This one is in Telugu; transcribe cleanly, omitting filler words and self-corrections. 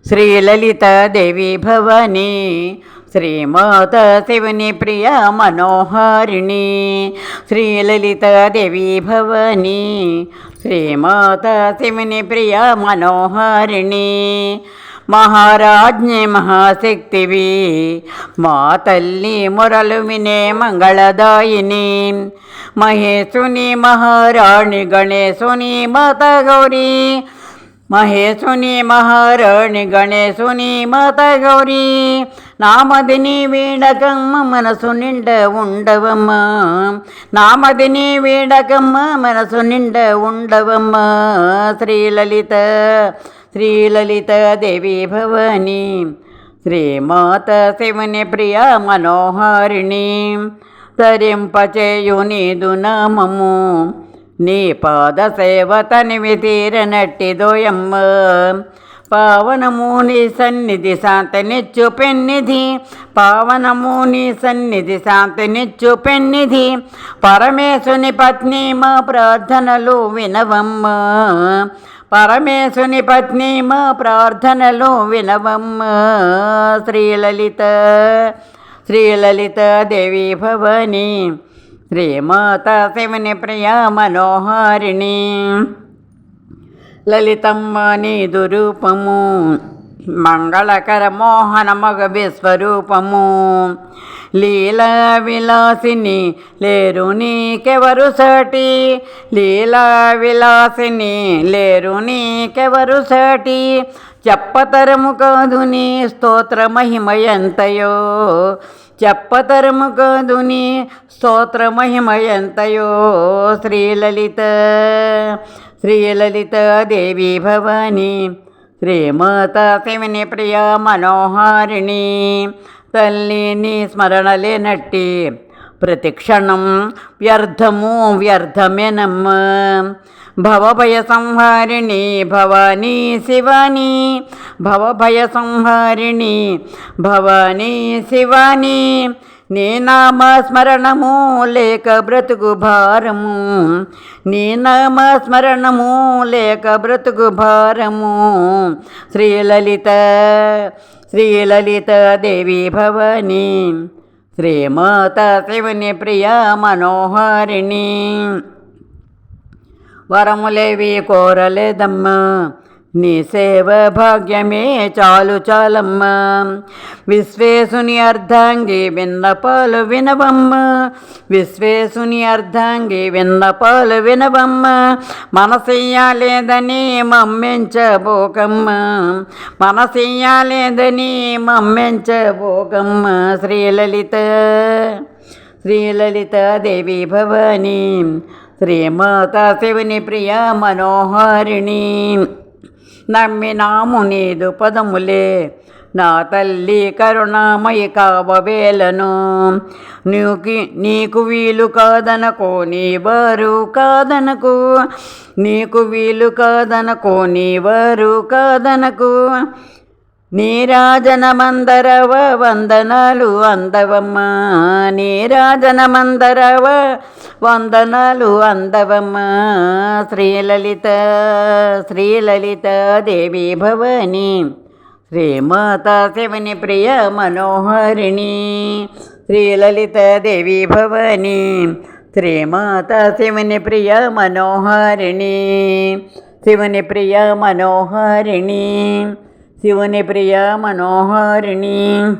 శ్రీలలితాదేవి భవానీ శ్రీమాత శివుని ప్రియ మనోహారిణి. శ్రీలలితాదేవి భవానీ శ్రీమాత శివుని ప్రియ మనోహారిణి. మహారాజ్ఞి మహాశక్తివి మా తల్లి మొరలు వినే మంగళదాయిని. మహేశుని మహారాణి గణేశుని మాత గౌరీ. మహేశుని మహారాణి గణేశుని మాత గౌరీ. నామదిని వీడకమ్మ మనసు నిండ ఉండవమ్మ. నామదిని వీడకమ్మ మనసు నిండ ఉండవమ్మ. శ్రీలలిత శ్రీలలితాదేవి భవానీ శ్రీమాత శివుని ప్రియ మనోహారిణి. తరింపచేయు నీదు నామము నీ పాద సేవ తనివి తీరనట్టిదోయమ్మ. పావనము నీ సన్నిధి శాంతినిచ్చు పెన్నిధి. పావనము నీ సన్నిధి శాంతినిచ్చు పెన్నిధి. పరమేశుని పత్ని మా ప్రార్థనలు వినవమ్మ. పరమేశుని పత్ని మా ప్రార్థనలు వినవమ్మ. శ్రీలలిత శ్రీలలితాదేవి భవానీ శ్రీమాత శివుని ప్రియ మనోహారిణి. లలితమ్మ నీదు రూపము మంగళకర మోహన మగ విశ్వరూపము. లీలా విలాసిని లేరు నీకెవరు సాటి. లీలా విలాసిని లేరు నీకెవరు సాటి. చెప్పతరము కాదు నీ స్తోత్ర మహిమ ఎంతయో. చెప్పతరము కాదు నీ స్తోత్ర మహిమ ఎంతయో. శ్రీలలిత శ్రీలలితాదేవి భవానీ శ్రీమాత శివుని ప్రియ మనోహారిణి. తల్లి నీ స్మరణ లేనట్టి ప్రతిక్షణం వ్యర్థము వ్యర్థమేనమ్మ. భవభయ సంహారిణి భవానీ శివాని. భవభయ సంహారిణి భవానీ శివాని. నీ నామ స్మరణము లేక బ్రతుకు భారము. నీ నామ స్మరణము లేక బ్రతుకు భారము. శ్రీలలిత శ్రీలలితాదేవి భవానీ శ్రీమాత శివుని ప్రియ మనోహారిణి. వరములేవి కోరలేదమ్మ నీ సేవ భాగ్యమే చాలు చాలమ్మ. విశ్వేశుని అర్ధాంగి విన్నపాలు వినవమ్మ. విశ్వేశుని అర్ధాంగి విన్నపాలు వినవమ్మ. మనసెయ్యాలేదని మమ్మెంచబోకమ్మ. మనసెయ్యాలేదని మమ్మెంచబోకమ్మ. శ్రీలలిత శ్రీలలితాదేవి భవానీ శ్రీమాత శివుని ప్రియ మనోహారిణి. నమ్మినాము నీదు పదములే నా తల్లి కరుణామయి కావవేలను. నీకు వీలు కాదనకో నీవారు కాదనకు. నీకు వీలు కాదనకో నీవారు కాదనకు. నీరాజన మందరవ వందనాలు అందవమ్మ. నీరాజన మందరవ వందనాలు అందవమ్మ. శ్రీలలిత శ్రీలలితాదేవి భవానీ శ్రీమాత శివుని ప్రియ మనోహారిణి. శ్రీలలితాదేవి భవానీ శ్రీమాత శివుని ప్రియ మనోహారిణి. శివుని ప్రియ మనోహారిణి. శివుని ప్రియ మనోహారిణి.